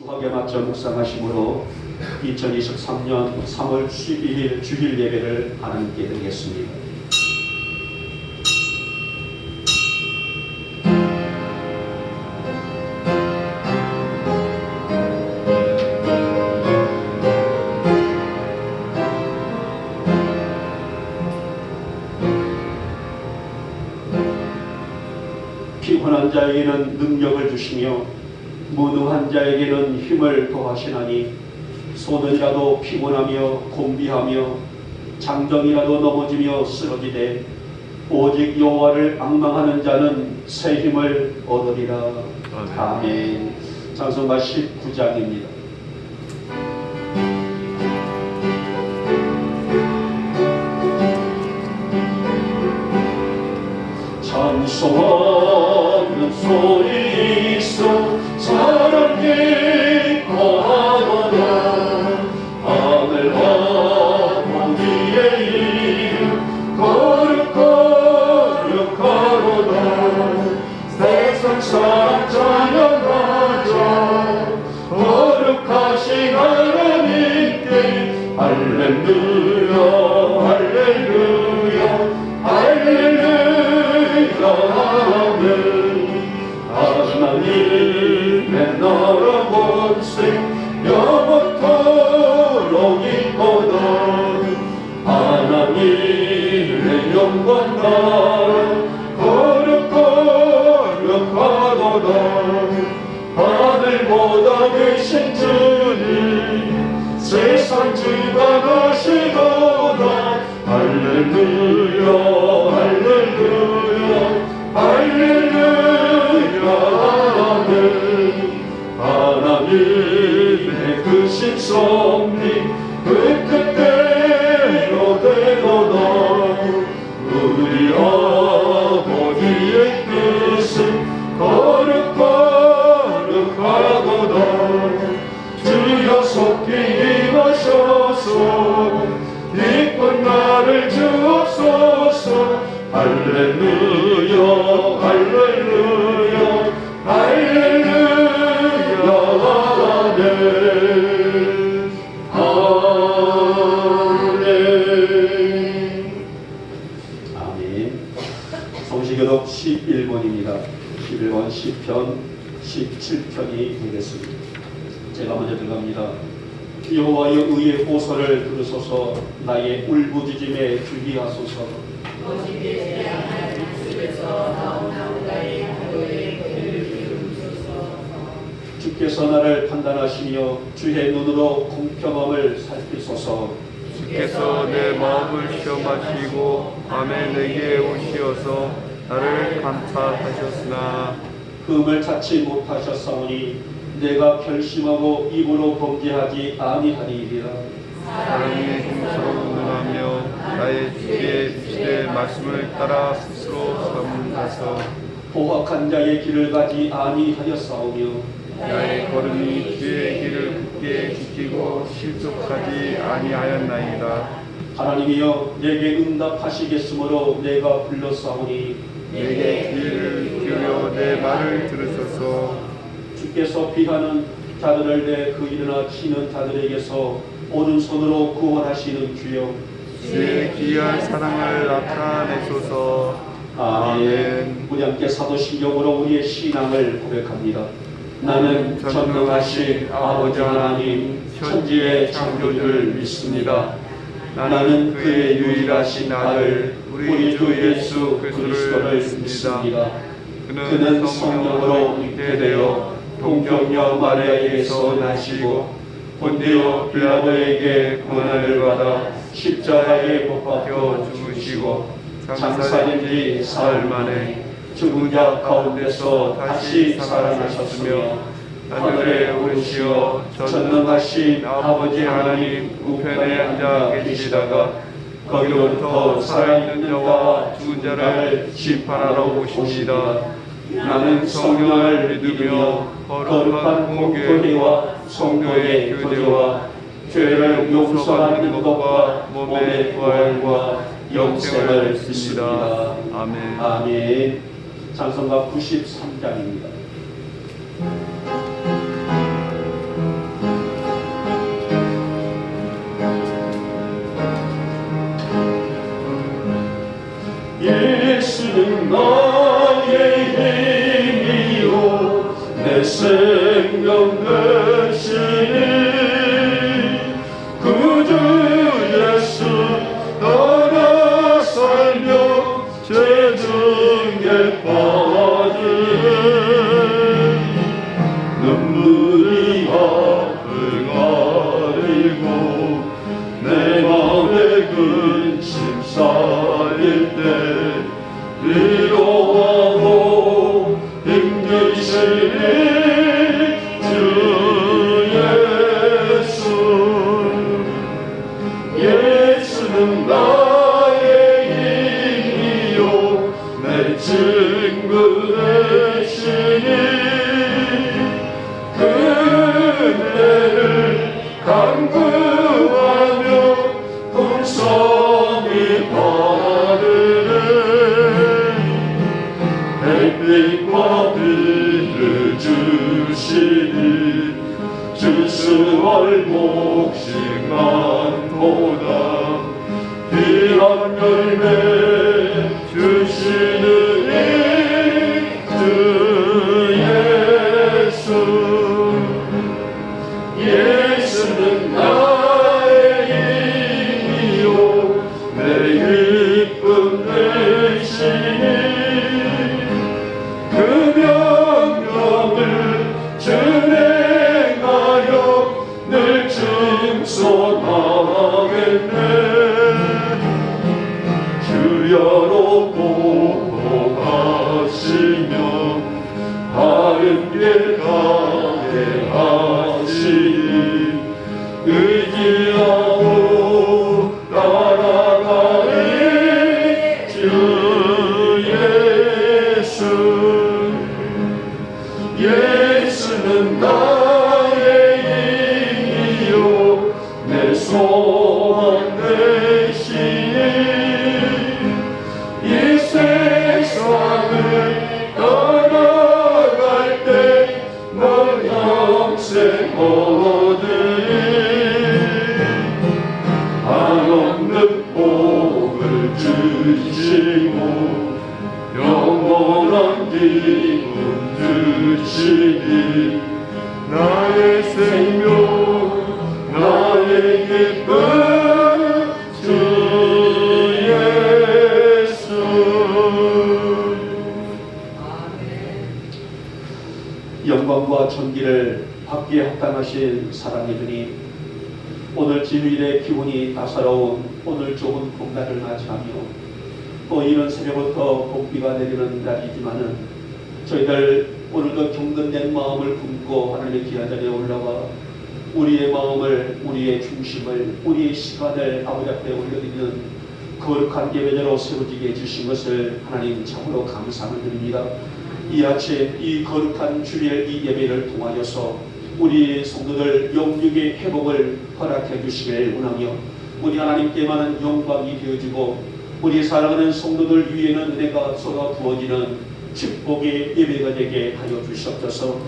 주학에 맞춰 묵상하심으로 2023년 3월 11일 주일 예배를 하나님께 드리겠습니다. 피곤한 자에게는 능력을 주시며 무능한 자에게는 힘을 더하시나니 소년이라도 피곤하며 곤비하며 장정이라도 넘어지며 쓰러지되 오직 여호와를 앙망하는 자는 새 힘을 얻으리라. 아멘. 찬송가 19장입니다. 찬송하는 소리 있어 사랑에 거하거나 하늘하고 위의 이름 거룩거룩하도다. 세상 사람 찬양하자 거룩하신 하나님께 할렐루야 할렐루야 할렐루야 하나님의 나라 본색 영원토록 있거든. 하나님의 영광 나라 거룩거룩하도다. 하늘보다 크신 주님 세상 주관하시도다. 할렐루야 할렐루야 할렐루야 하나님의 크신 섭리 그 뜻대로 되도다. 우리 아버지의 뜻은 거룩거룩하도다. 주여 속히 임하셔서 이쁜 날을 주옵소서. 할렐루야 할렐루야 할렐루야 아멘. 아멘. 성시교독 11번입니다. 11번 10편 17편이 되겠습니다. 제가 먼저 들어갑니다. 여호와의 의의 호소를 들으소서. 나의 울부짖음에 주의하소서. 주께서 나를 판단하시며 주의 눈으로 공평함을 살피소서. 주께서 내 마음을 시험하시고 밤에 내게 오시어서 나를 감찰하셨으나 흠을 찾지 못하셨사오니 내가 결심하고 입으로 범죄하지 아니하리이다. 사랑이 힘스러운하며 나의 주의 말씀을 따라 스스로 삼가서 포악한 자의 길을 가지 아니하였사오며 나의 걸음이 주의 길을 굳게 지키고 실족하지 아니하였나이다. 하나님이여 내게 응답하시겠으므로 내가 불렀사오니 내게 귀를 기울여 내 말을 들으소서. 주께서 피하는 자들을 내 그 일어나 치는 자들에게서 오른손으로 구원하시는 주여 주의 귀한 사랑을 나타내소서. 아멘. 우리 함께 사도신경으로 우리의 신앙을 고백합니다. 나는 전능하신 아버지 하나님 천지의 창조주를 믿습니다. 나는 그의 유일하신 아들 우리 주 예수 그리스도를 믿습니다. 그는 성령으로 잉태되어 동정녀 마리아에게서 나시고 본디오 빌라도에게 고난을 받아 십자가에 못 박혀 죽으시고 장사된 지 사흘 만에 죽은 자 가운데서 다시 살아나셨으며 하늘에 오르시어 전능하신 아버지 하나님 우편에 앉아 계시다가 거기로부터 살아있는 자와 죽은 자를 심판하러 오십니다. 나는 성령을 믿으며 거룩한 공교회와 성도의 교제와 죄를 용서받는 것과 몸의 부활과 영생을 믿습니다. 아멘. 아멘. 찬송가 93장입니다. 생명 되시니 구주 예수 따라 살며 죄중에 빠지는 눈물이 앞을 가리고 내 맘에 근심 쌓일 때 위로하고 힘주시니 주 예수 예수는 나의 힘이요 내 친구 되시니 그대를 간구하며 풍성히 바르는 햇빛과 비를 주시니 주스월 복식 많도다 귀한 열매 주시는 주 예수 예수는 나의 힘이요 내 기쁨 되시니 그 명령을 준행하여 늘 증손하겠네 주여로 보복하시며 바른 길 가게 하시니 의지하고 따라가리 주 예수 예수는 나의 힘이요 내 소망 되시니 이 세상을 떠나갈 때 널 영생 얻으리 한없는 복을 주시고 영원한 기쁨 주시니 나의 생명 나의 기쁨 주 예수 영광과 존귀를 받기에 합당하신 사랑이더니 오늘 주일의 기운이 따사로운 오늘 좋은 봄날을 맞이하며 이른 새벽부터 봄비가 내리는 날이지만은 저희들 오늘도 경건된 마음을 품고 하나님의 귀한 자리에 올라와 우리의 마음을 우리의 중심을 우리의 시간을 아버지 앞에 올려드리는 거룩한 예배자로 세워지게 해주신 것을 하나님 참으로 감사를 드립니다. 이 아침 이 거룩한 주일 이 예배를 통하여서 우리 성도들 영육의 회복을 허락해 주시길 원하며 우리 하나님께만은 영광이 되어지고 우리 사랑하는 성도들 위에는 은혜가 쏟아 부어지는 축복의 예배가 되게 하여 주시옵소서.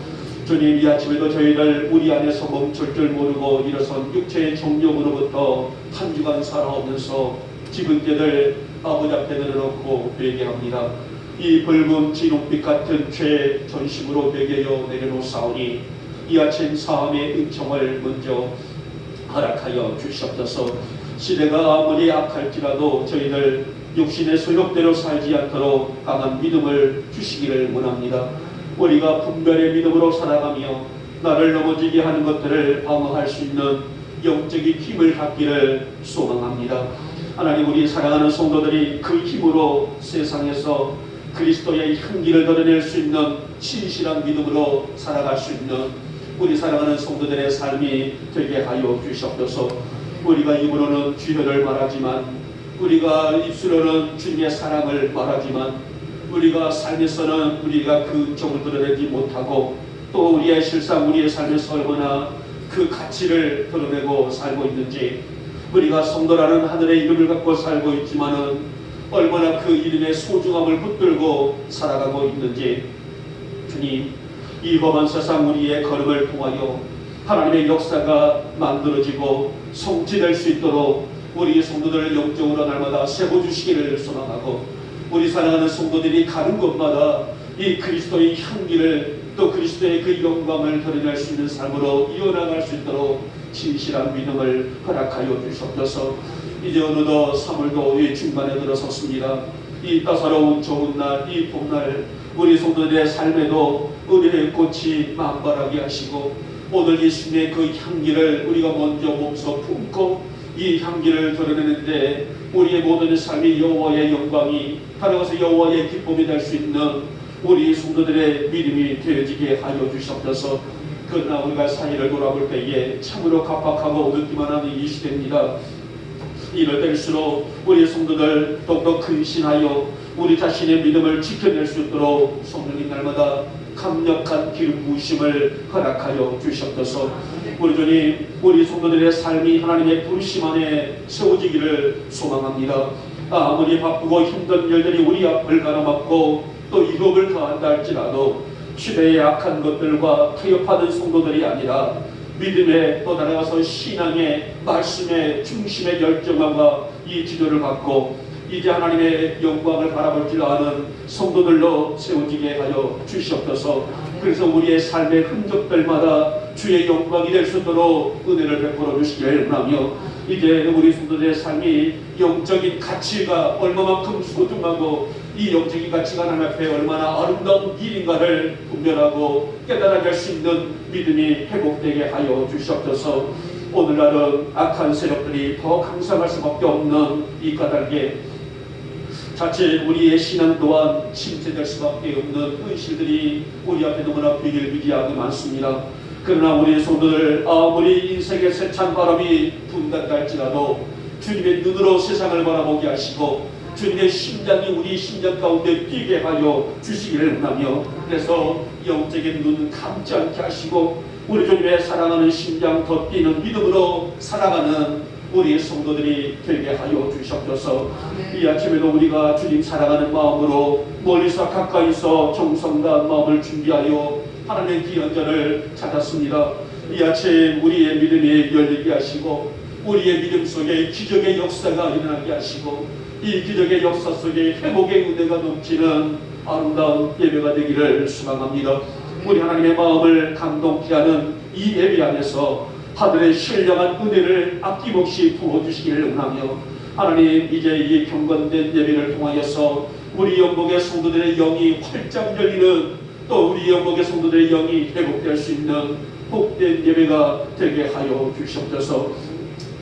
주님 이 아침에도 저희들 우리 안에서 멈출 줄 모르고 일어선 육체의 정욕으로부터 한 주간 살아오면서 지금제들 아버지 앞에 내려놓고 회개합니다. 이 붉은 진홍빛 같은 죄 전심으로 회개하여 내려놓사오니 이 아침 사함의 은총을 먼저 허락하여 주시옵소서. 시대가 아무리 악할지라도 저희들 육신의 소욕대로 살지 않도록 강한 믿음을 주시기를 원합니다. 우리가 분별의 믿음으로 살아가며 나를 넘어지게 하는 것들을 방어할 수 있는 영적인 힘을 갖기를 소망합니다. 하나님 우리 사랑하는 성도들이 그 힘으로 세상에서 그리스도의 향기를 드러낼 수 있는 신실한 믿음으로 살아갈 수 있는 우리 사랑하는 성도들의 삶이 되게 하여 주시옵소서. 우리가 입으로는 주여를 말하지만 우리가 입술로는 주님의 사랑을 말하지만 우리가 삶에서는 우리가 그 은총을 드러내지 못하고 또 우리의 실상 우리의 삶에서 얼마나 그 가치를 드러내고 살고 있는지 우리가 성도라는 하늘의 이름을 갖고 살고 있지만은 얼마나 그 이름의 소중함을 붙들고 살아가고 있는지 주님 이 험한 세상 우리의 걸음을 통하여 하나님의 역사가 만들어지고 성취될 수 있도록 우리 성도들을 영적으로 날마다 세워주시기를 소망하고 우리 사랑하는 성도들이 가는 곳마다 이 그리스도의 향기를 또 그리스도의 그 영광을 드러낼 수 있는 삶으로 이어나갈 수 있도록 진실한 믿음을 허락하여 주셨옵소서. 이제 어느덧 3월도 중반에 들어섰습니다. 이 따사로운 좋은 날, 이 봄날 우리 성도들의 삶에도 은혜의 꽃이 만발하게 하시고 오늘 예수님의 그 향기를 우리가 먼저 몸소 품고 이 향기를 드러내는데 우리의 모든 삶이 여호와의 영광이 따라가서 여호와의 기쁨이 될 수 있는 우리 성도들의 믿음이 되어지게 하여 주시옵소서. 그러나 우리가 사이를 돌아볼 때에 참으로 갑박하고 느끼만 하는 이 시대입니다. 이럴 때일수록 우리 성도들 더욱더 근신하여 우리 자신의 믿음을 지켜낼 수 있도록 성령님 날마다 강력한 기름 부으심을 허락하여 주시옵소서. 우리 주님, 우리 성도들의 삶이 하나님의 부르심 안에 세워지기를 소망합니다. 아무리 바쁘고 힘든 일들이 우리 앞을 가로막고 또 유혹을 가한다 할지라도 시대의 악한 것들과 타협하는 성도들이 아니라 믿음에 또 나아가서 신앙의 말씀의 중심의 열정과 이 지도를 받고 이제 하나님의 영광을 바라볼 줄 아는 성도들로 세워지게 하여 주시옵소서. 그래서 우리의 삶의 흔적들마다 주의 영광이 될 수 있도록 은혜를 베풀어 주시기를 원하며 이제 우리 성도들의 삶이 영적인 가치가 얼마만큼 소중하고 이 영적인 가치가 하나님 앞에 얼마나 아름다운 일인가를 분별하고 깨달아낼 수 있는 믿음이 회복되게 하여 주시옵소서. 오늘날은 악한 세력들이 더 강성할 수밖에 없는 이 까닭에 자칫 우리의 신앙 또한 침체될 수밖에 없는 현실들이 우리 앞에 너무나 비일비재하게 많습니다. 그러나 우리 성도들 아무리 인생의 세찬 바람이 분단다 할지라도 주님의 눈으로 세상을 바라보게 하시고 주님의 심장이 우리 심장 가운데 뛰게 하여 주시기를 원하며 그래서 영적인 눈 감지 않게 하시고 우리 주님의 사랑하는 심장 더 뛰는 믿음으로 살아가는 우리 성도들이 되게 하여 주시옵소서. 이 아침에도 우리가 주님 사랑하는 마음으로 멀리서 가까이서 정성다한 마음을 준비하여 하나님의 귀한 전을 찾았습니다. 이 아침 우리의 믿음이 열리게 하시고 우리의 믿음 속에 기적의 역사가 일어나게 하시고 이 기적의 역사 속에 회복의 은혜가 넘치는 아름다운 예배가 되기를 소망합니다. 우리 하나님의 마음을 감동케 하는 이 예배 안에서 하늘의 신령한 은혜를 아낌없이 부어주시기를 원하며 하나님 이제 이 경건된 예배를 통하여서 우리 영국의 성도들의 영이 활짝 열리는 또 우리 영국의 성도들의 영이 회복될 수 있는 복된 예배가 되게 하여 주시옵소서.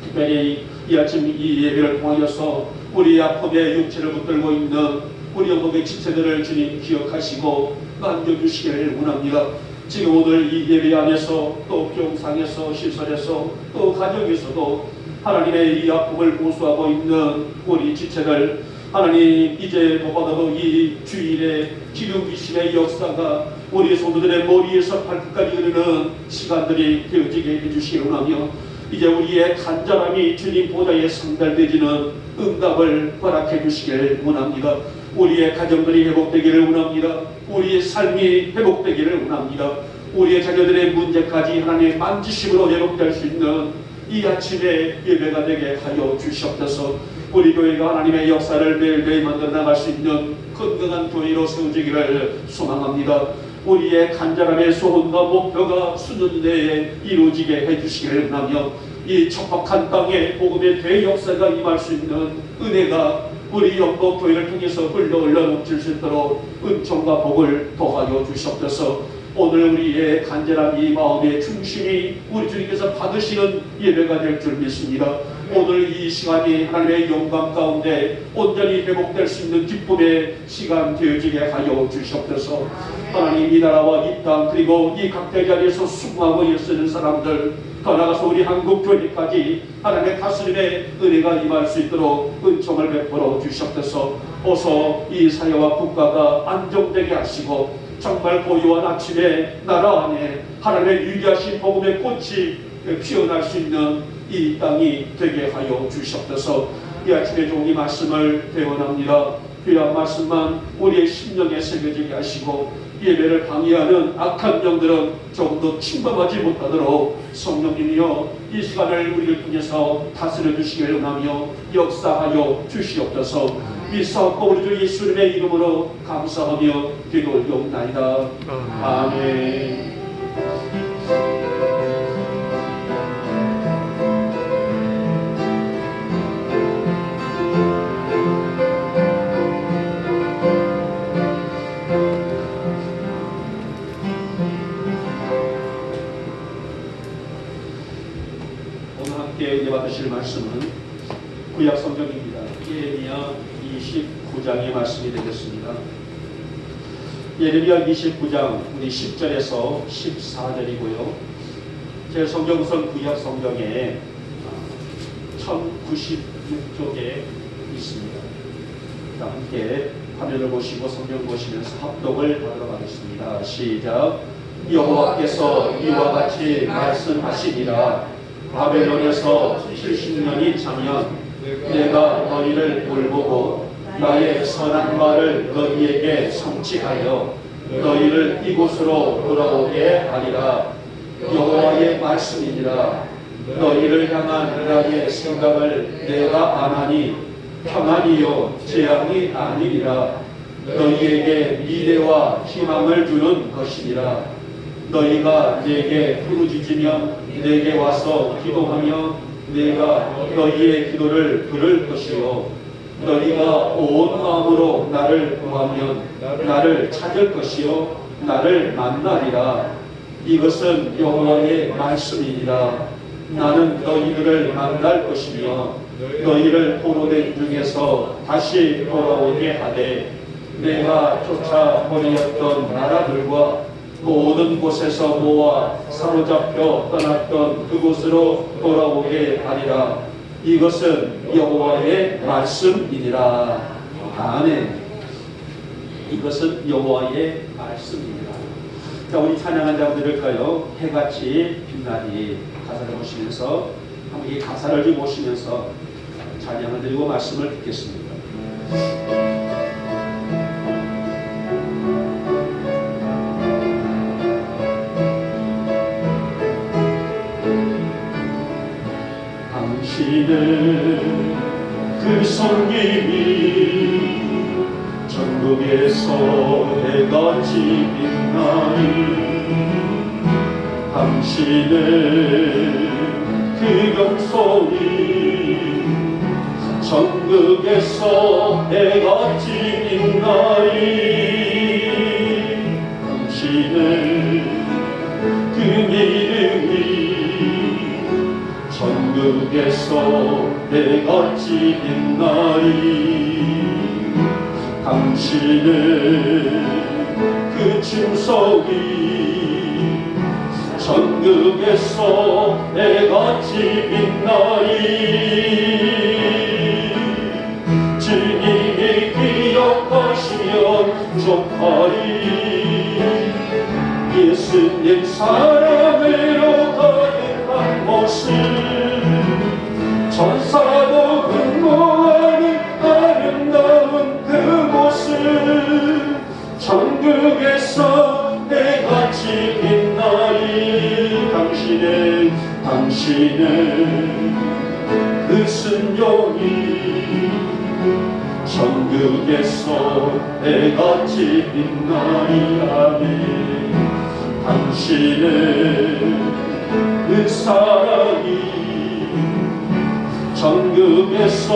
특별히 이 아침 이 예배를 통하여서 우리 아픔의 육체를 붙들고 있는 우리 영국의 지체들을 주님 기억하시고 만져주시기를 원합니다. 지금 오늘 이 예배 안에서 또 병상에서 시설에서 또 가정에서도 하나님의 이 아픔을 고수하고 있는 우리 지체들 하나님 이제 무엇보다도 이 주일의 기름부으심의 역사가 우리 성도들의 머리에서 발끝까지 흐르는 시간들이 되어지게 해주시기 원하며 이제 우리의 간절함이 주님 보좌에 상달되지는 응답을 허락해 주시기를 원합니다. 우리의 가정들이 회복되기를 원합니다. 우리의 삶이 회복되기를 원합니다. 우리의 자녀들의 문제까지 하나님의 만지심으로 회복될 수 있는 이 아침의 예배가 되게 하여 주시옵소서. 우리 교회가 하나님의 역사를 매일매일 만들어 나갈 수 있는 건강한 교회로 세워지기를 소망합니다. 우리의 간절함의 소원과 목표가 수년 내에 이루어지게 해주시기를 원하며 이 척박한 땅에 복음의 대역사가 임할 수 있는 은혜가 우리 영국교회를 통해서 흘러 넘칠 수 있도록 은총과 복을 더하여 주시옵소서. 오늘 우리의 간절한 이 마음의 중심이 우리 주님께서 받으시는 예배가 될 줄 믿습니다. 오늘 이 시간이 하나님의 영광 가운데 온전히 회복될 수 있는 기쁨의 시간 되어지게 하여 주시옵소서. 하나님 이 나라와 이 땅 그리고 이 각대 자리에서 수고하고 일쓰는 사람들 더 나아가서 우리 한국교회까지 하나님의 다스림의 은혜가 임할 수 있도록 은총을 베풀어 주시옵소서. 어서 이 사회와 국가가 안정되게 하시고 정말 고요한 아침에 나라 안에 하나님의 위대하신 복음의 꽃이 피어날 수 있는 이 땅이 되게 하여 주시옵소서. 이 아침에 종이 말씀을 대원합니다. 귀한 말씀만 우리의 심령에 새겨지게 하시고 예배를 방해하는 악한 영들은 조금 더 침범하지 못하도록 성령님이여 이 시간을 우리를 통해서 다스려 주시기를 원하며 역사하여 주시옵소서. 믿사옵고 우리 주 예수님의 이름으로 감사하며 기도 올리옵나이다. 아멘. 오늘 함께 은혜 받으실 말씀은 구약 성경입니다. 예레미야 29장의 말씀이 되겠습니다. 예레미야 29장 우리 10절에서 14절이고요. 제 성경선 구약 성경에 1096쪽에 있습니다. 함께 화면을 보시고 성경 보시면서 합독을 하도록 하겠습니다. 시작. 여호와께서 이와 같이 말씀하시니라. 바벨론에서 70년이 차면 내가 너희를 돌보고 나의 선한 말을 너희에게 성취하여 너희를 이곳으로 돌아오게 하리라. 여호와의 말씀이니라. 너희를 향한 나의 생각을 내가 아나니 평안이요 재앙이 아니니라. 너희에게 미래와 희망을 주는 것이니라. 너희가 내게 부르짖으면 내게 와서 기도하며 내가 너희의 기도를 들을 것이요 너희가 온 마음으로 나를 구하면 나를 찾을 것이요 나를 만나리라. 이것은 여호와의 말씀이니라. 나는 너희들을 만날 것이며 너희를 포로된 중에서 다시 돌아오게 하되 내가 쫓아버렸던 나라들과 모든 곳에서 모아 사로잡혀 떠났던 그곳으로 돌아오게 하리라. 이것은 여호와의 말씀이니라. 아멘. 이것은 여호와의 말씀이니라. 자, 우리 찬양한 자분 들을까요? 해같이 빛나니 가사를 보시면서 한번 이 가사를 좀 보시면서 찬양을 드리고 말씀을 듣겠습니다. 당신은 그 성김이 천국에서 해같이 빛나니 당신은 그 영성이 천국에서 해같이 빛나니 당신은 그 이름이 천국에서 해같이 빛나리. 당신은 그 침성이 천국에서 해같이 빛나리. 주님이 기억하시면 좋하리. 예수님 사랑으로 가득한 모습 천사도 흠모하는 아름다운 그 모습 천국에서 해같이 빛나리. 당신은 그 순종이 천국에서 해같이 빛나리. 아멘. 당신은 그 사랑이 천국에서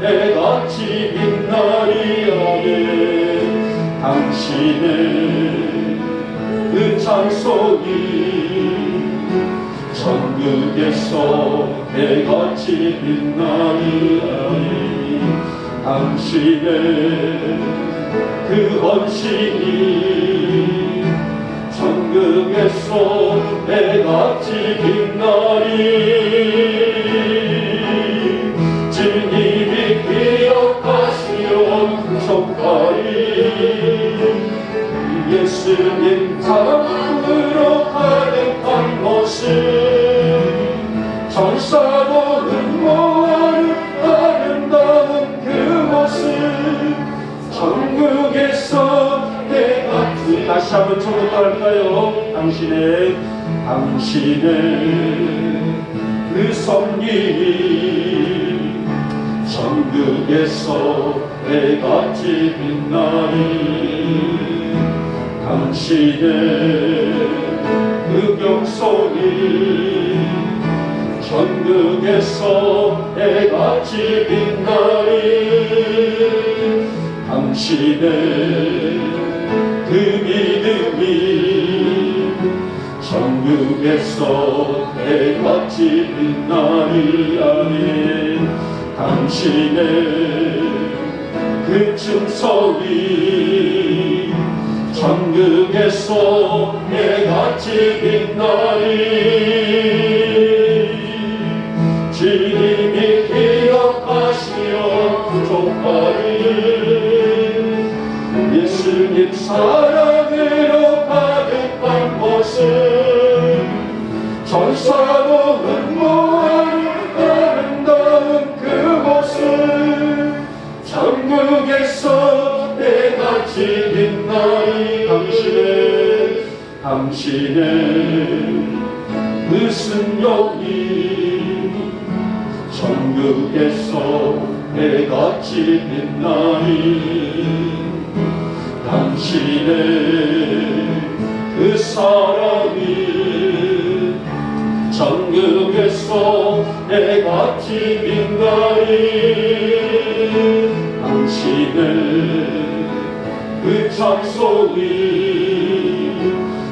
해같이 빛나리. 아멘. 당신은 그 찬송이 천국에서 해같이 빛나리. 아멘. 당신의 그 헌신이 천국에서 해같이 빛나리. 주님이 기억하시오 속하리. 예수님 사랑으로 가득한 모습 천사도 흠모하는 아름다운 그 모습 천국에서 해같이. 다시 한번 처음부터 할까요? 당신의 그 섬김이 천국에서 해같이 빛나리 당신의 그 경손이 천국에서 해같이 빛나리 당신의 그 믿음이 천국에서 해같이 빛나리 아멘 당신의 그 증서이 천국에서 해같이 빛나리 주님이 기억하시어 부족하리 예수님 사랑으로 가득한 곳은 전사도 흠모하는 아름다운 그곳은 천국에서 해같이 빛나리 당신의 그 승용이 천국에서 해같이 빛나리 당신의 그 사랑이 천국에서 해같이 빛나리 당신의 그 찬송이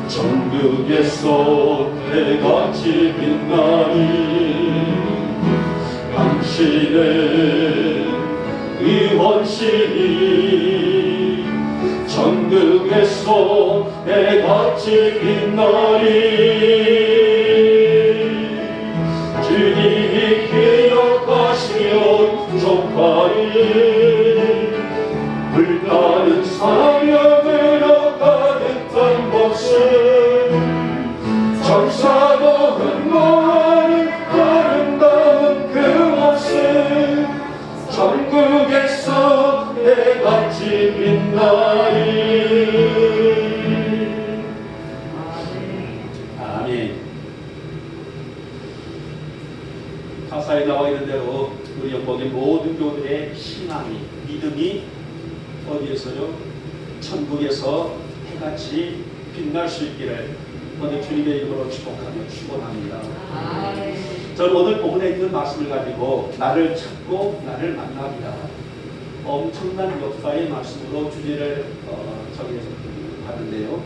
천국에서 해같이 빛나리 당신의 이 헌신이 천국에서 해같이 빛나리 주님이 기억하시며 부족하리 불타는 사명으로 가득한 곳은 전사도 흠모하는 아름다운 그곳은 천국에서 해같이 빛나리 아멘. 가사에 나와 있는 대로 우리 영광의 모든 교들의 신앙이 믿음이 어디에서요? 천국에서 해같이 빛날 수 있기를 오늘 주님의 이름으로 축복하며 축원합니다. 저는 오늘 본문에 있는 말씀을 가지고 나를 찾고 나를 만납니다. 엄청난 역사의 말씀으로 주제를 정해서 봤는데요.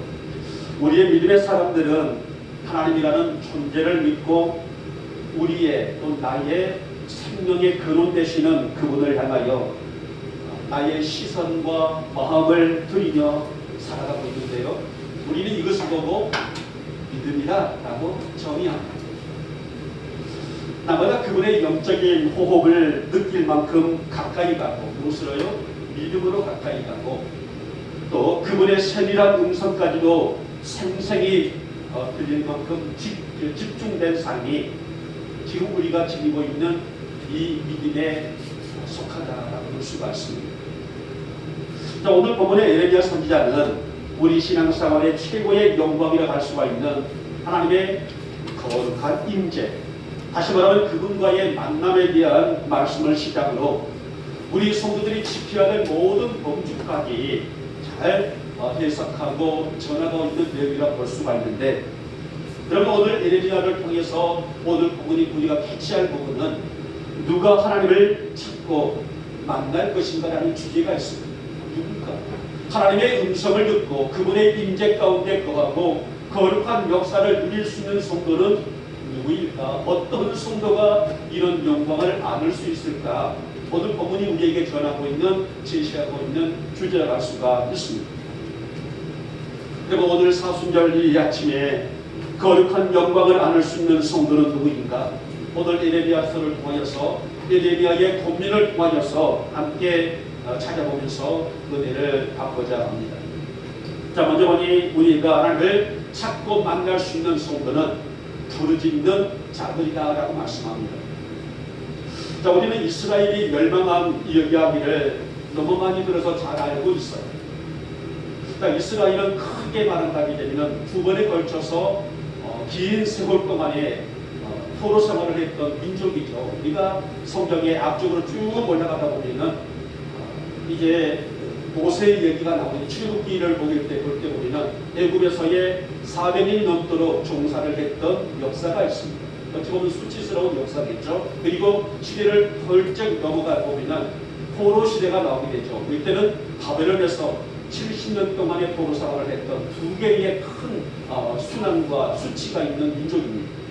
우리의 믿음의 사람들은 하나님이라는 존재를 믿고 우리의 또 나의 생명의 근원 되시는 그분을 향하여 나의 시선과 마음을 들이며 살아가고 있는데요. 우리는 이것을 보고 믿음이다 라고 정의합니다. 나마다 그분의 영적인 호흡을 느낄 만큼 가까이 가고 무엇으로요? 믿음으로 가까이 가고 또 그분의 세밀한 음성까지도 생생히 들릴 만큼 집중된 삶이 지금 우리가 지니고 있는 이 믿음에 속하다라고 볼 수가 있습니다. 자, 오늘 본문의 에레미야 선지자는 우리 신앙생활의 최고의 영광이라고 할 수가 있는 하나님의 거룩한 임재, 다시 말하면 그분과의 만남에 대한 말씀을 시작으로 우리 성도들이 지켜야 될 모든 범주까지 잘 해석하고 전하고 있는 내용이라고 볼 수가 있는데, 여러분 오늘 에레미야를 통해서 오늘 부분이 우리가 캐치할 부분은 누가 하나님을 찾고 만날 것인가라는 주제가 있습니다. 누굴까? 하나님의 음성을 듣고 그분의 임재 가운데 거하고 거룩한 역사를 누릴 수 있는 성도는 누구일까? 어떤 성도가 이런 영광을 안을 수 있을까? 오늘 본문이 우리에게 전하고 있는, 제시하고 있는 주제라고 할 수가 있습니다. 그리고 오늘 사순절 이 아침에 거룩한 영광을 안을 수 있는 성도는 누구인가? 오늘 에레미야서를 통하여서 에레미야의 고민을 통하여서 함께 찾아보면서 은혜를 받고자 합니다. 자, 먼저 보니 우리가 하나님을 찾고 만날 수 있는 성도는 부르짖는 자들이다라고 말씀합니다. 자, 우리는 이스라엘이 멸망한 이야기를 너무 많이 들어서 잘 알고 있어요. 자, 이스라엘은 크게 말한다게 되면 두 번에 걸쳐서 긴 세월 동안에 포로 생활을 했던 민족이죠. 우리가 성경의 앞쪽으로 쭉 올라가다 보면은 이제 모세의 얘기가 나오는 출애굽기를 볼 때 보면은 애굽에서의 400년이 넘도록 종사를 했던 역사가 있습니다. 어찌 보면 수치스러운 역사겠죠. 그리고 시대를 펄쩍 넘어가 보면은 포로 시대가 나오게 되죠. 이때는 바벨론에서 70년 동안의 포로 생활을 했던 두 개의 큰 순환과 수치가 있는 민족입니다.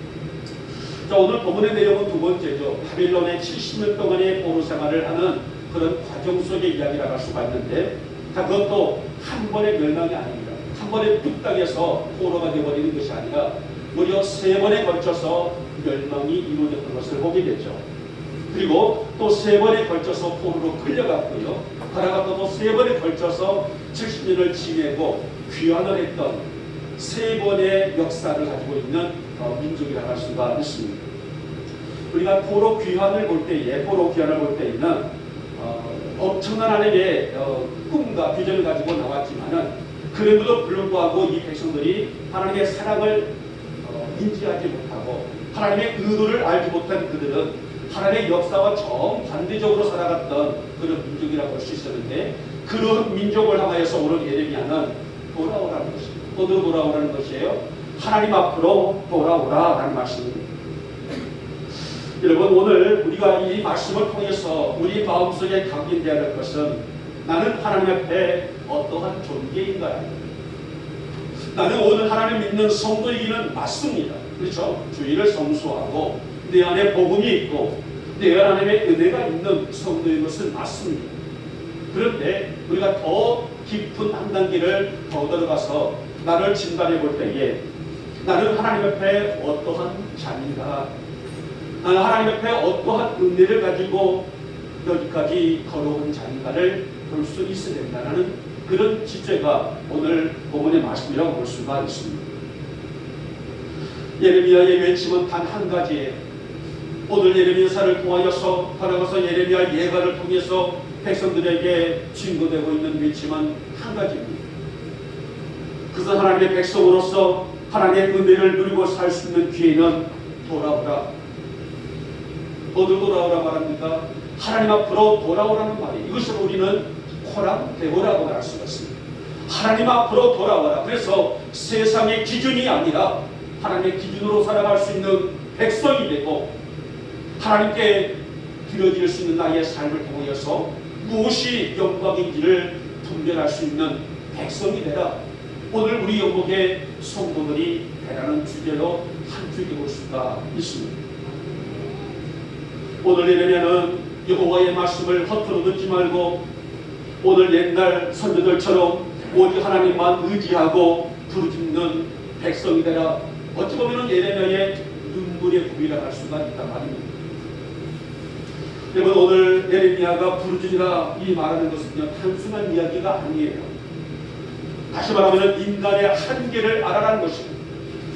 자, 오늘 본문의 내용은 두 번째죠. 바벨론의 70년 동안의 포로 생활을 하는 그런 과정 속의 이야기라고 할 수가 있는데, 자, 그것도 한 번의 멸망이 아닙니다. 한 번에 뚝 당해서 포로가 되어버리는 것이 아니라 무려 3번에 걸쳐서 멸망이 이루어졌던 것을 보게 되죠. 그리고 또 3번에 걸쳐서 포로로 끌려갔고요. 그러다가 또 3번에 걸쳐서 70년을 지내고 귀환을 했던 3번의 역사를 가지고 있는 민족이라고 할 수가 있습니다. 우리가 포로 귀환을 볼 때에는 엄청난 하나님의 꿈과 비전을 가지고 나왔지만은, 그럼에도 불구하고 이 백성들이 하나님의 사랑을 인지하지 못하고 하나님의 의도를 알지 못한 그들은 하나님의 역사와 정반대적으로 살아갔던 그런 민족이라고 볼 수 있었는데, 그런 민족을 향하여서 오늘 예레미야는 돌아오라는 것입니다. 어디로 돌아오라는 것이에요? 하나님 앞으로 돌아오라라는 말씀입니다. 여러분, 오늘 우리가 이 말씀을 통해서 우리 마음속에 각인되어야 할 것은, 나는 하나님 앞에 어떠한 존재인가? 나는 오늘 하나님 믿는 성도이기는 맞습니다. 그렇죠? 주의를 성수하고 내 안에 복음이 있고 내 안에 하나님의 은혜가 있는 성도인 것은 맞습니다. 그런데 우리가 더 깊은 한 단계를 더 들어가서 나를 진단해 볼 때에, 나는 하나님 앞에 어떠한 자인가? 나는 하나님 앞에 어떠한 은혜를 가지고 여기까지 걸어온 자인가를 볼 수 있어야 된다는 그런 지체가 오늘 본문의 말씀이라고 볼 수가 있습니다. 예레미야의 외침은 단 한 가지예요. 오늘 예레미야서를 통하여서 걸어가서 예레미야 예가를 통해서 백성들에게 증거되고 있는 외침은 한 가지입니다. 그것은 하나님의 백성으로서 하나님의 은혜를 누리고 살 수 있는 기회는 돌아오라. 어디로 돌아오라 말합니까? 하나님 앞으로 돌아오라는 말이에요. 이것을 우리는 코랑데오라고 말할 수가 있습니다. 하나님 앞으로 돌아와라. 그래서 세상의 기준이 아니라 하나님의 기준으로 살아갈 수 있는 백성이 되고, 하나님께 드려질 수 있는 나의 삶을 통하여서 무엇이 영광인지를 분별할 수 있는 백성이 되라. 오늘 우리 영국의 성도들이 되라는 주제로 한 줄기 볼 수가 있습니다. 오늘 예레미야는 여호와의 말씀을 허투루 듣지 말고 오늘 옛날 선조들처럼 오직 하나님만 의지하고 부르짖는 백성이 되라. 어찌 보면 예레미야의 눈물의 구비라 할 수가 있단 말입니다. 여러분, 오늘 예레미야가 부르짖으라 이 말하는 것은요, 단순한 이야기가 아니에요. 다시 말하면 인간의 한계를 알아라는 것입니다.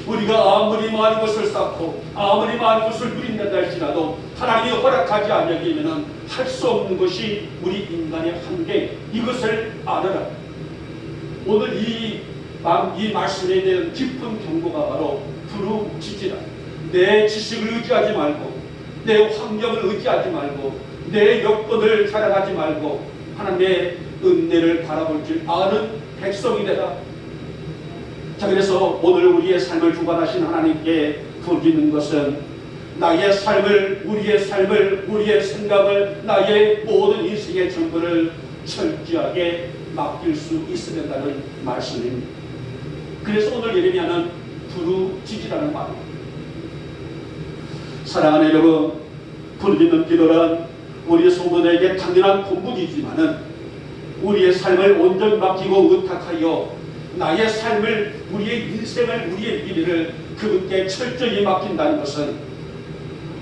우리가 아무리 많은 것을 쌓고 아무리 많은 것을 누린다 할지라도 하나님이 허락하지 않으면 할 수 없는 것이 우리 인간의 한계, 이것을 알아라. 오늘 이 말씀에 대한 깊은 경고가 바로 부르짖으라. 내 지식을 의지하지 말고, 내 환경을 의지하지 말고, 내 여건을 자랑하지 말고 하나님의 은혜를 바라볼 줄 아는 백성이 되라. 자, 그래서 오늘 우리의 삶을 주관하신 하나님께 부르짖는 것은 나의 삶을, 우리의 삶을, 우리의 생각을, 나의 모든 인생의 전부를 철저하게 맡길 수 있어야 된다는 말씀입니다. 그래서 오늘 예레미야는 부르짖으라는 말입니다. 사랑하는 여러분, 부르짖는 기도란 우리 성도들에게 당연한 본분이지만은 우리의 삶을 온전히 맡기고 의탁하여 나의 삶을, 우리의 인생을, 우리의 미래를 그분께 철저히 맡긴다는 것은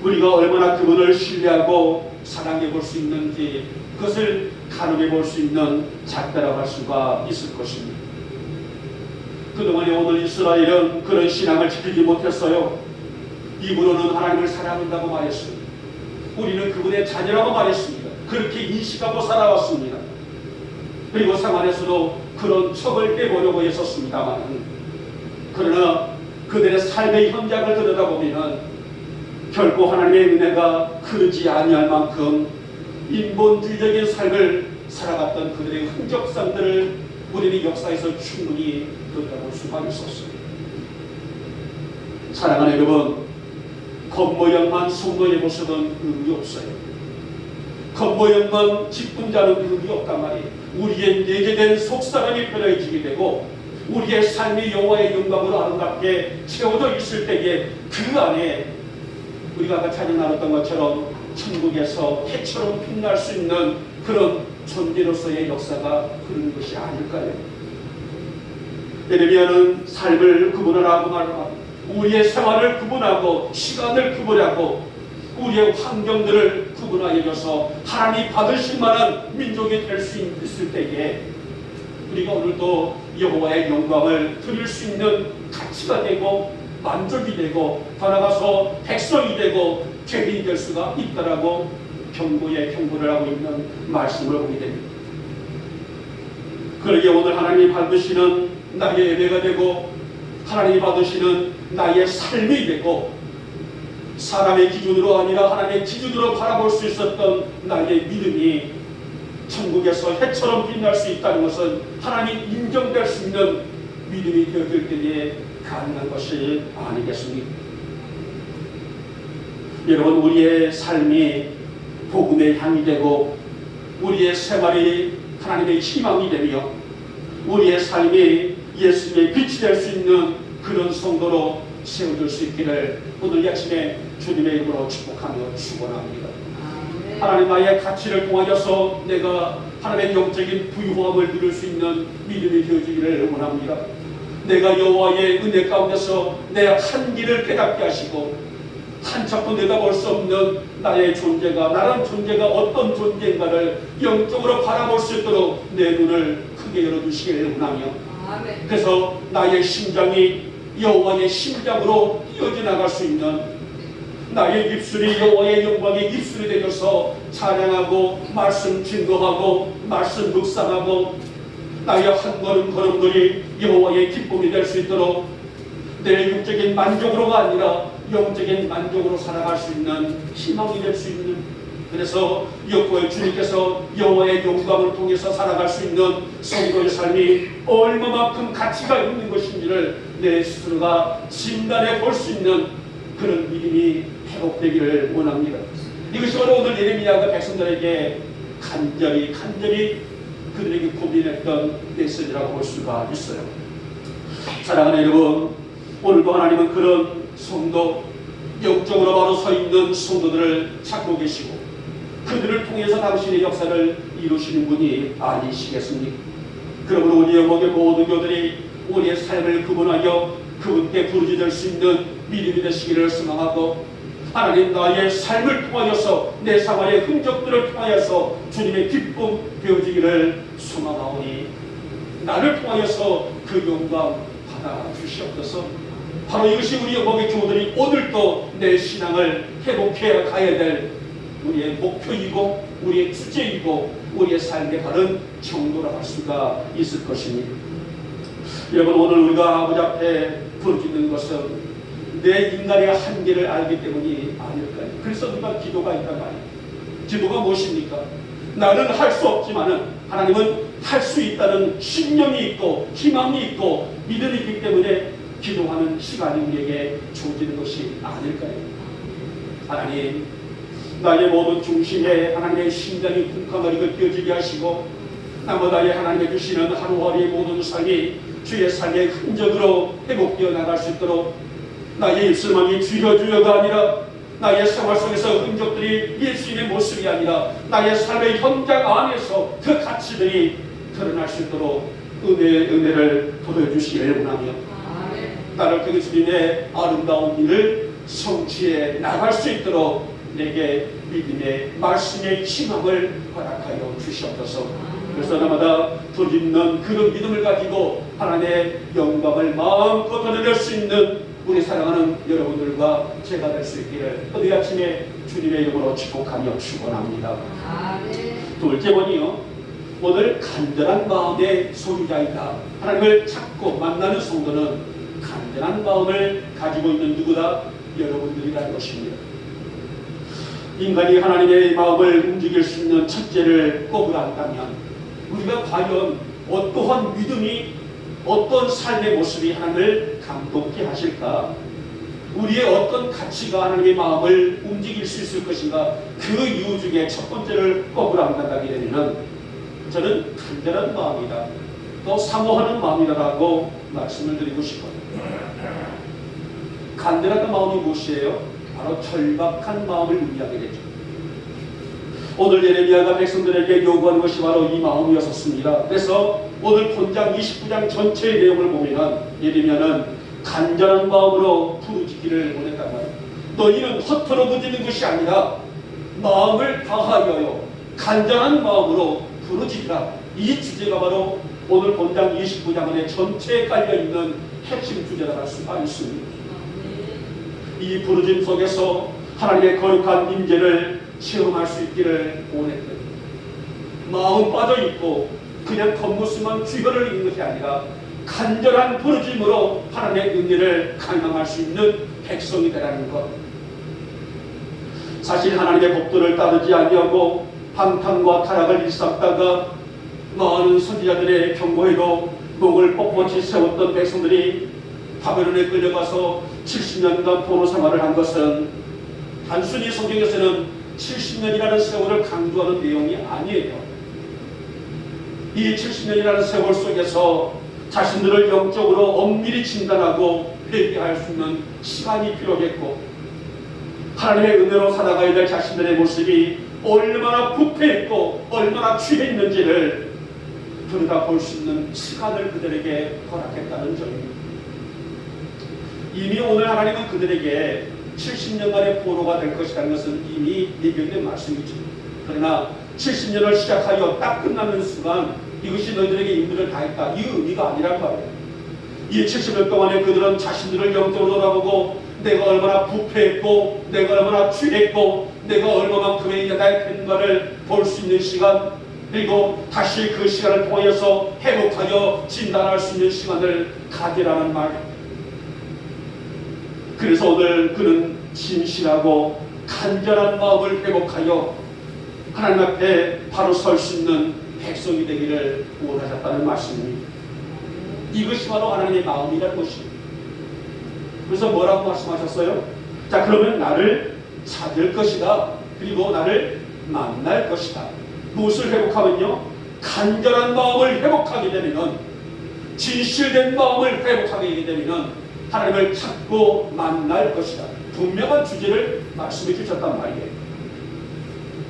우리가 얼마나 그분을 신뢰하고 사랑해 볼 수 있는지, 그것을 가늠해 볼 수 있는 잣대라고 할 수가 있을 것입니다. 그동안에 오늘 이스라엘은 그런 신앙을 지키지 못했어요. 입으로는 하나님을 사랑한다고 말했습니다. 우리는 그분의 자녀라고 말했습니다. 그렇게 인식하고 살아왔습니다. 그리고 생활에서도 그런 척을 빼보려고 했었습니다만, 그러나 그들의 삶의 현장을 들여다보면 결코 하나님의 은혜가 흐르지 아니할 만큼 인본주의적인 삶을 살아갔던 그들의 흔적상들을 우리는 역사에서 충분히 들여다볼 수가 있었습니다. 사랑하는 여러분, 겉모양만 성도의 모습은 의미 없어요. 겉모양만 직분자는 의미 없단 말이에요. 우리의 내재된 속사람이 변해지게 되고 우리의 삶이 여호와의 영광으로 아름답게 채워져 있을 때에 그 안에 우리가 아까 찬양 나눴던 것처럼 천국에서 해처럼 빛날 수 있는 그런 존재로서의 역사가 흐르는 것이 아닐까요? 예레미야는 삶을 구분하라고 말합니다. 우리의 생활을 구분하고 시간을 구분하고 우리의 환경들을 구분하여 줘서 하나님이 받으실 만한 민족이 될 수 있을 때에 우리가 오늘도 여호와의 영광을 드릴 수 있는 가치가 되고 만족이 되고 더 나아가서 백성이 되고 죄인이 될 수가 있다라고 경고를 하고 있는 말씀을 보게 됩니다. 그러기에 오늘 하나님이 받으시는 나의 예배가 되고 하나님이 받으시는 나의 삶이 되고 사람의 기준으로 아니라 하나님의 기준으로 바라볼 수 있었던 나의 믿음이 천국에서 해처럼 빛날 수 있다는 것은 하나님이 인정될 수 있는 믿음이 되어질 때에 가능한 것이 아니겠습니까? 여러분, 우리의 삶이 복음의 향이 되고 우리의 생활이 하나님의 희망이 되며 우리의 삶이 예수님의 빛이 될 수 있는 그런 성도로 세워질 수 있기를 오늘 아침에 주님의 이름으로 축복하며 축원합니다. 하나님 나의 가치를 통하여서 내가 하나님의 영적인 부유함을 누릴 수 있는 믿음이 되어지기를 원합니다. 내가 여호와의 은혜 가운데서 내 한계를 깨닫게 하시고 한참도 내다볼 수 없는 나의 존재가 나란 존재가 어떤 존재인가를 영적으로 바라볼 수 있도록 내 눈을 크게 열어주시기를 원하며 그래서 나의 심장이 여호와의 심장으로 뛰어져 나갈 수 있는 나의 입술이 여호와의 영광의 입술이 되어서 찬양하고 말씀 증거하고 말씀 묵상하고 나의 한 걸음걸음들이 여호와의 기쁨이 될 수 있도록 내 육적인 만족으로가 아니라 영적인 만족으로 살아갈 수 있는 희망이 될 수 있는 그래서 여호와의 주님께서 여호와의 영광을 통해서 살아갈 수 있는 성도의 삶이 얼마만큼 가치가 있는 것인지를 내 스스로가 진단해 볼 수 있는 그런 믿음이 회복되기를 원합니다. 이것이 바로 오늘 예레미야가 백성들에게 간절히 그들에게 고민했던 메시지라고 볼 수가 있어요. 사랑하는 여러분, 오늘도 하나님은 그런 성도, 영적으로 바로 서 있는 성도들을 찾고 계시고 그들을 통해서 당신의 역사를 이루시는 분이 아니시겠습니까? 그러므로 우리 영목의 모든 교들이 우리의 삶을 구분하여 그분께 부르짖을 수 있는 믿음이 되시기를 소망하고 하나님 나의 삶을 통하여서 내 생활의 흔적들을 통하여서 주님의 기쁨 되어지기를 소망하오니 나를 통하여서 그 영광 받아 주시옵소서. 바로 이것이 우리 영광의 교우들이 오늘도 내 신앙을 회복해 가야 될 우리의 목표이고 우리의 주제이고 우리의 삶의 바른 정도라고 할 수가 있을 것입니다. 여러분, 오늘 우리가 아버지 앞에 부르짖는 것은 내 인간의 한계를 알기 때문이 아닐까요? 그래서 우리가 기도가 있단 말이에요. 기도가 무엇입니까? 나는 할 수 없지만은 하나님은 할 수 있다는 신념이 있고 희망이 있고 믿음이 있기 때문에 기도하는 시간이 우리에게 주어지는 것이 아닐까요? 하나님, 나의 모든 중심에 하나님의 심장이 쿵쾅거리고 뛰어지게 하시고 나무다에 하나님의 주시는 하루하루의 모든 삶이 주의 삶의 흔적으로 회복되어 나갈 수 있도록 나의 입술만이 주여주여가 아니라 나의 생활 속에서 흔적들이 예수님의 모습이 아니라 나의 삶의 현장 안에서 그 가치들이 드러날 수 있도록 은혜를 보여주시기를 원하며 나를 통해 주님의 아름다운 일을 성취해 나갈 수 있도록 내게 믿음의 말씀의 희망을 허락하여 주시옵소서. 그래서 날마다 부르짖는 그런 믿음을 가지고 하나님의 영광을 마음껏 드러낼 수 있는 우리 사랑하는 여러분들과 제가 될 수 있기를 오늘 아침에 주님의 이름으로 축복하며 축원합니다. 둘째 번이요, 오늘 간절한 마음의 소유자이다. 하나님을 찾고 만나는 성도는 간절한 마음을 가지고 있는 누구다? 여러분들이라는 것입니다. 인간이 하나님의 마음을 움직일 수 있는 첫째를 꼽으란다면 우리가 과연 어떠한 믿음이 어떤 삶의 모습이 하나님을 감동케 하실까? 우리의 어떤 가치가 하나님의 마음을 움직일 수 있을 것인가? 그 이유 중에 첫 번째를 꼽으란다게 되면 저는 간절한 마음이다, 또 사모하는 마음이다라고 말씀을 드리고 싶어요. 간절한 마음이 무엇이에요? 바로 절박한 마음을 의미하게 되죠. 오늘 예레미야가 백성들에게 요구한 것이 바로 이 마음이었습니다. 그래서 오늘 본장 29장 전체의 내용을 보면 예레미야는 간절한 마음으로 부르짖기를 원했단 말이에요. 너희는 허투루 부르짖는 것이 아니라 마음을 다하여 간절한 마음으로 부르짖으라. 이 주제가 바로 오늘 본장 29장 안에 전체에 깔려있는 핵심 주제라고 할 수가 있습니다. 이 부르짖음 속에서 하나님의 거룩한 임재를 체험할 수 있기를 원했거든요. 마음 빠져있고 그냥 겉모습만 주혈을 입는 것이 아니라 간절한 부르짖음으로 하나님의 은혜를 감당할 수 있는 백성이 되라는 것. 사실 하나님의 법도를 따르지 아니하고 방탕과 타락을 일삼다가 많은 선지자들의 경고에도 목을 뻣뻣이 세웠던 백성들이 바벨론에 끌려가서 70년간 포로 생활을 한 것은 단순히 성경에서는 70년이라는 세월을 강조하는 내용이 아니에요. 이 70년이라는 세월 속에서 자신들을 영적으로 엄밀히 진단하고 회개할 수 있는 시간이 필요했고, 하나님의 은혜로 살아가야 될 자신들의 모습이 얼마나 부패했고 얼마나 취했는지를 들여다볼 수 있는 시간을 그들에게 허락했다는 점입니다. 이미 오늘 하나님은 그들에게 70년간의 포로가 될 것이라는 것은 이미 예견된 말씀이죠. 그러나 70년을 시작하여 딱 끝나는 순간 이것이 너희들에게 임무를 다했다, 이 의미가 아니란 말이에요. 이 70년 동안에 그들은 자신들을 영적으로 돌아보고 내가 얼마나 부패했고 내가 얼마나 취했고 내가 얼마만큼의 연약했는가를 볼 수 있는 시간, 그리고 다시 그 시간을 통해서 회복하여 진단할 수 있는 시간을 가지라는 말. 그래서 오늘 그는 진실하고 간절한 마음을 회복하여 하나님 앞에 바로 설 수 있는 백성이 되기를 원하셨다는 말씀입니다. 이것이 바로 하나님의 마음이라는 것입니다. 그래서 뭐라고 말씀하셨어요? 자, 그러면 나를 찾을 것이다, 그리고 나를 만날 것이다. 무엇을 회복하면요? 간절한 마음을 회복하게 되면, 진실된 마음을 회복하게 되면 하나님을 찾고 만날 것이다. 분명한 주제를 말씀해 주셨단 말이에요.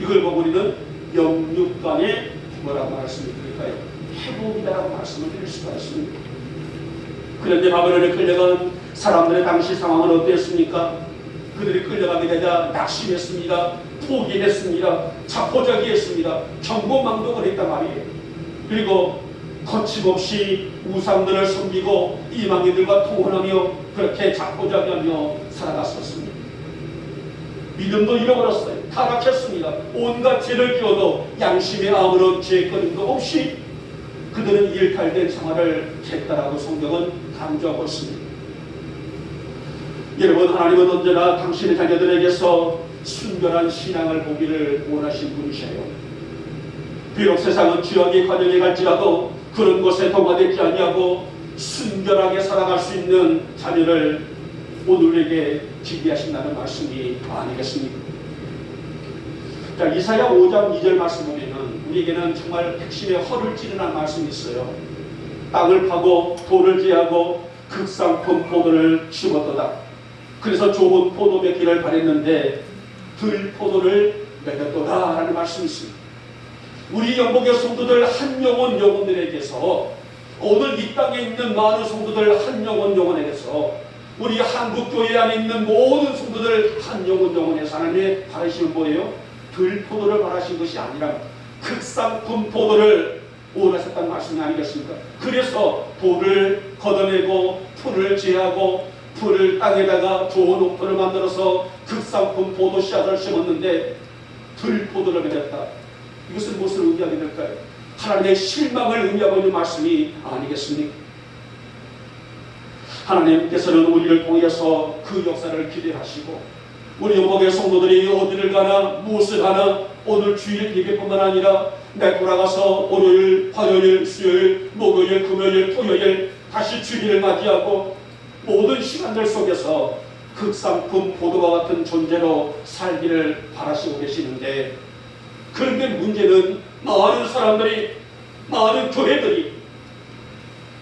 이걸 보고 우리는 영육간에 뭐라고 말씀을 드릴까요? 회복이다라고 말씀을 드릴 수가 있습니다. 그런데 바벨론에 끌려간 사람들의 당시 상황은 어땠습니까? 그들이 끌려가게 되자 낙심했습니다. 포기했습니다. 자포자기했습니다. 경고망동을 했단 말이에요. 그리고 거침없이 우상들을 섬기고 이방인들과 통혼하며 그렇게 자포자기하며 살아갔었습니다. 믿음도 잃어버렸어요. 타락했습니다. 온갖 죄를 지어도 양심에 아무런 죄거림도 없이 그들은 일탈된 생활을 했다라고 성경은 강조하고 있습니다. 여러분, 하나님은 언제나 당신의 자녀들에게서 순결한 신앙을 보기를 원하신 분이셔요. 비록 세상은 죄악의 과정에 갈지라도 그런 것에 동화되지 아니하고 순결하게 살아갈 수 있는 자녀를 오늘에게 지배하신다는 말씀이 아니겠습니까? 자, 이사야 5장 2절 말씀 보면은 우리에게는 정말 핵심의 허를 찌르는 말씀이 있어요. 땅을 파고 돌을 제하고 극상품 포도를 심었도다. 그래서 좋은 포도 맺기를 바랬는데 들 포도를 맺었도다 라는 말씀이 있습니다. 우리 영복의 성도들 한 영혼들에게서, 오늘 이 땅에 있는 많은 성도들 한 영혼에게서, 우리 한국교회 안에 있는 모든 성도들 한 영혼에서 하나님의 바라심은 뭐예요? 들포도를 바라신 것이 아니라 극상품 포도를 원하셨다는 말씀이 아니겠습니까? 그래서 돌을 걷어내고 풀을 제하고 풀을 땅에다가 좋은 옥토를 만들어서 극상품 포도 씨앗을 심었는데 들포도를 맺었다. 이것은 무엇을 의미하게 될까요? 하나님의 실망을 의미하고 있는 말씀이 아니겠습니까? 하나님께서는 우리를 통해서 그 역사를 기대하시고 우리 영목의 성도들이 어디를 가나 무엇을 하나 오늘 주일 예배뿐만 아니라 내 돌아가서 월요일, 화요일, 수요일, 목요일, 금요일, 토요일 다시 주일을 맞이하고 모든 시간들 속에서 극상품 보도와 같은 존재로 살기를 바라시고 계시는데, 그런데 문제는 많은 사람들이, 많은 교회들이,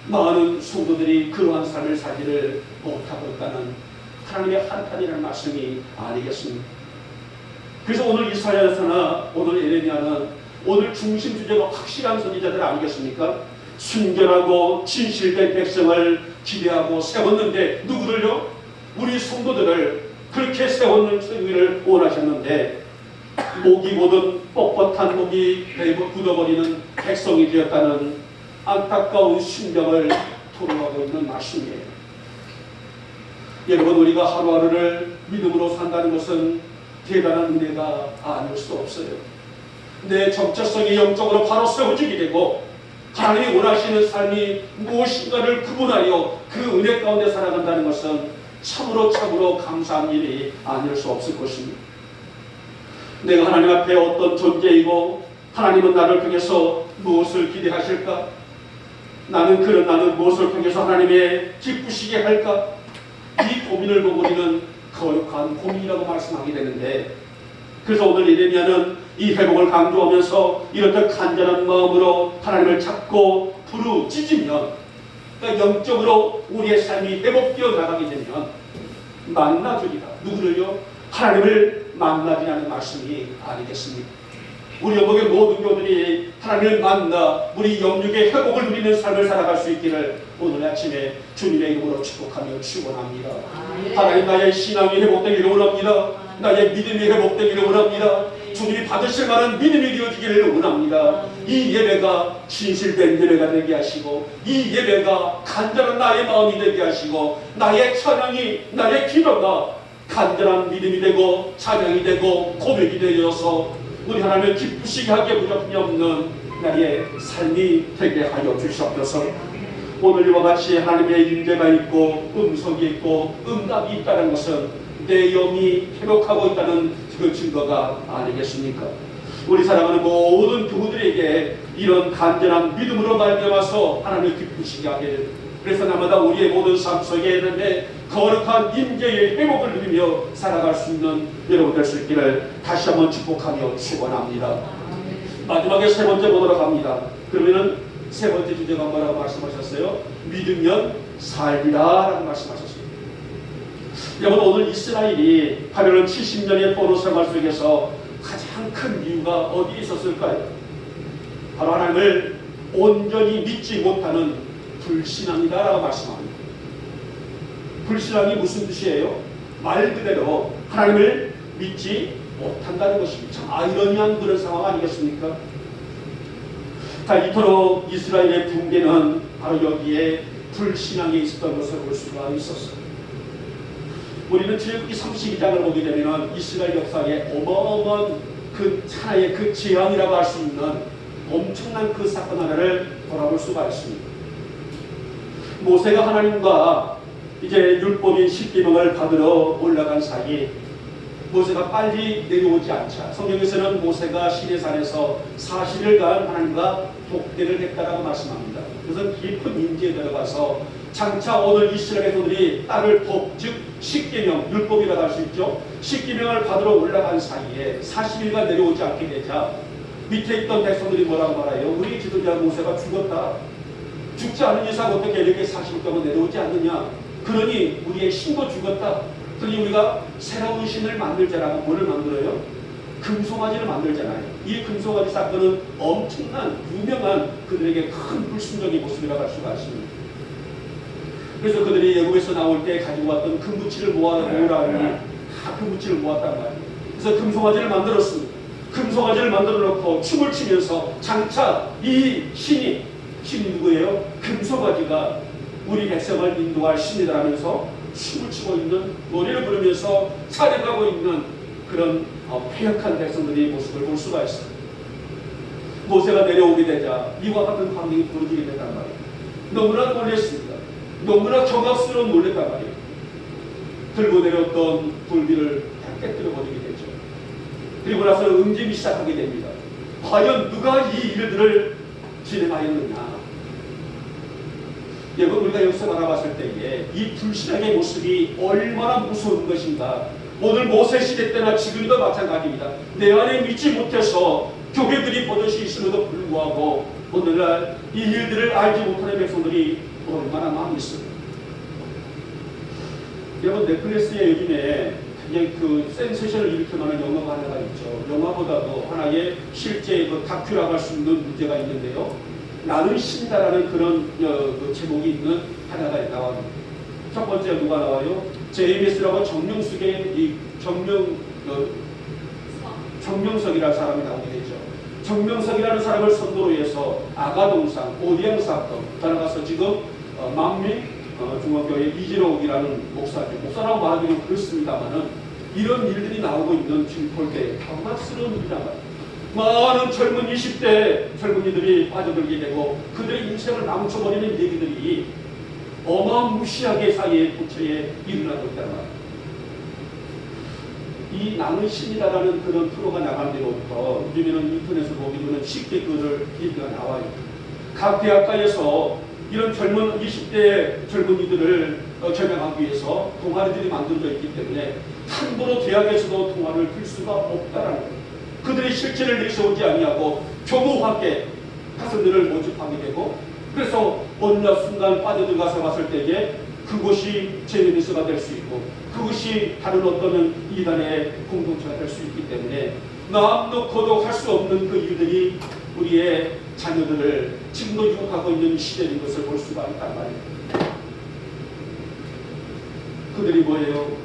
많은 성도들이 그러한 삶을 살기를 못하고 있다는 하나님의 한탄이라는 말씀이 아니겠습니까? 그래서 오늘 이사야서나 오늘 예레미야는 오늘 중심 주제가 확실한 선지자들 아니겠습니까? 순결하고 진실된 백성을 기대하고 세웠는데, 누구를요? 우리 성도들을 그렇게 세우기를 원하셨는데, 목이 고든 뻣뻣한 목이 굳어버리는 백성이 되었다는 안타까운 심정을 토로하고 있는 말씀이에요. 여러분, 우리가 하루하루를 믿음으로 산다는 것은 대단한 은혜가 아닐 수 없어요. 내 정체성이 영적으로 바로 세워지게 되고 하나님이 원하시는 삶이 무엇인가를 구분하여 그 은혜 가운데 살아간다는 것은 참으로 감사한 일이 아닐 수 없을 것입니다. 내가 하나님 앞에 어떤 존재이고 하나님은 나를 통해서 무엇을 기대하실까? 나는 무엇을 통해서 하나님의 기쁘시게 할까? 이 고민을 보고 우리는 거룩한 고민이라고 말씀하게 되는데, 그래서 오늘 예레미야는 이 회복을 강조하면서 이렇게 간절한 마음으로 하나님을 찾고 부르짖으면, 그러니까 영적으로 우리의 삶이 회복되어 나가게 되면 만나주리라. 누구를요? 하나님을 만나리라는 말씀이 아니겠습니까? 우리 영역의 모든 교들이 하나님을 만나 우리 영육의 회복을 누리는 삶을 살아갈 수 있기를 오늘 아침에 주님의 이름으로 축복하며 축원합니다. 하나님, 나의 신앙이 회복되기를 원합니다. 나의 믿음이 회복되기를 원합니다. 주님이 받으실 만한 믿음이 되어지기를 원합니다. 이 예배가 진실된 예배가 되게 하시고, 이 예배가 간절한 나의 마음이 되게 하시고, 나의 찬양이, 나의 기도가 간절한 믿음이 되고 찬양이 되고 고백이 되어서 우리 하나님을 기쁘시게 하기에 부족함이 없는 나의 삶이 되게 하여 주시옵소서. 오늘 이와 같이 하나님의 인재가 있고 음성이 있고 응답이 있다는 것은 내 영이 회복하고 있다는 그 증거가 아니겠습니까? 우리 사랑하는 모든 교우들에게 이런 간절한 믿음으로 말미암아서 하나님을 기쁘시게 하길, 그래서 날마다 우리의 모든 삶 속에 내 거룩한 임재의 회복을 누리며 살아갈 수 있는 여러분 될 수 있기를 다시 한번 축복하며 축원합니다. 마지막에 세 번째 보도록 합니다. 그러면은 세 번째 주제가 뭐라고 말씀하셨어요? 믿으면 살리라 라고 말씀하셨습니다. 여러분, 오늘 이스라엘이 바벨론 70년의 포로 생활 속에서 가장 큰 이유가 어디에 있었을까요? 바로 하나님을 온전히 믿지 못하는 불신앙이다라고 말씀합니다. 불신앙이 무슨 뜻이에요? 말 그대로 하나님을 믿지 못한다는 것입니다. 참 아이러니한 그런 상황 아니겠습니까? 자, 이토록 이스라엘의 붕괴는 바로 여기에 불신앙에 있었던 것을 볼 수가 있었어요. 우리는 출애굽기 32장을 보게 되면 이스라엘 역사에 어마어마한 그 하나의 그 재앙이라고 할 수 있는 엄청난 그 사건 하나를 돌아볼 수가 있습니다. 모세가 하나님과 이제 율법인 십계명을 받으러 올라간 사이 모세가 빨리 내려오지 않자 성경에서는 모세가 시내산에서 40일간 하나님과 독대를 했다라고 말씀합니다. 그래서 깊은 인지에 들어가서 장차 오늘 이스라엘 백성들이 따를 법, 즉 십계명, 율법이라고 할 수 있죠. 십계명을 받으러 올라간 사이에 40일간 내려오지 않게 되자 밑에 있던 백성들이 뭐라고 말해요? 우리 지도자 모세가 죽었다. 죽지 않은 이상 어떻게 이렇게 40일 동안 내려오지 않느냐? 그러니 우리의 신도 죽었다. 그러니 우리가 새로운 신을 만들자라고 뭐를 만들어요? 금송아지를 만들잖아요. 이 금송아지 사건은 엄청난 유명한 그들에게 큰 불순종의 모습이라고 할 수가 있습니다. 그래서 그들이 애굽에서 나올 때 가지고 왔던 금붙이를 모으라고 다 금붙이를 모았단 말이에요. 그래서 금송아지를 만들었습니다. 금송아지를 만들어 놓고 춤을 추면서 장차 이 신이 누구예요? 금송아지가 우리 백성을 인도할 신이다 하면서 춤을 추고 있는, 노래를 부르면서 찬양하고 있는 그런 패역한 백성들의 모습을 볼 수가 있어요. 모세가 내려오게 되자 이와 같은 광경이 벌어지게 됐단 말이에요. 너무나 놀랐습니다. 너무나 경악스러운 놀랬단 말이에요. 들고 내렸던 불비를 깨뜨려버리게 되죠. 그리고 나서 응집이 시작하게 됩니다. 과연 누가 이 일들을 진행하였느냐. 여러분, 우리가 여기서 바라봤을 때에 이 불신앙의 모습이 얼마나 무서운 것인가. 오늘 모세 시대 때나 지금도 마찬가지입니다. 내 안에 믿지 못해서 교회들이 버젓이 있음에도 불구하고 오늘날 이 일들을 알지 못하는 백성들이 얼마나 많이 있습니다. 여러분, 넷플릭스에 요즘에 굉장히 그 센세이션을 일으켜 놓는 영화가 하나가 있죠. 영화보다도 하나의 실제 그 다큐라고 할 수 있는 문제가 있는데요. 나는 신다라는 그런 그 제목이 있는 하나가 나와요. 첫 번째 누가 나와요? JBS라고 정명석의 이 정명석이라는 사람이 나오게 되죠. 정명석이라는 사람을 선도로 해서 아가동산, 오디양 사건, 따라가서 지금 만민 중학교의 이지록이라는 목사죠. 목사라고 말하기는 그렇습니다만은 이런 일들이 나오고 있는 지금 볼 때 당황스러운 일이란 말이에요. 많은 젊은 20대 젊은이들이 빠져들게 되고 그들의 인생을 망쳐버리는 얘기들이 어마무시하게 사회의 부처에 일어나고 있단 말이에요. 이 나는 신이다라는 그런 프로가 나간 뒤로부터 요즘에는 인터넷을 보게 되면 쉽게 그들 얘기가 나와요. 각 대학가에서 이런 젊은 20대 젊은이들을 겨냥하기 위해서 동아리들이 만들어져 있기 때문에 함부로 대학에서도 동아리를 필 수가 없다라는 거예요. 그들이 실체를 내세우지 아니하고 교묘하게 학생들을 모집하게 되고 그래서 어느 순간 빠져들어가서 봤을 때에 그것이 제네미스가 될 수 있고 그것이 다른 어떤 이단의 공동체가 될 수 있기 때문에 마음 놓고도 할 수 없는 그 일들이 우리의 자녀들을 지금도 유혹하고 있는 시대인 것을 볼 수가 있단 말이에요. 그들이 뭐예요?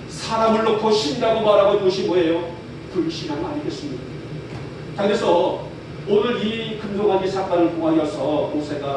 사람을 놓고 신다고 말하고 있는 것이 뭐예요? 불신앙 아니겠습니까? 자, 그래서 오늘 이 금송아지 사건을 통하여서 모세가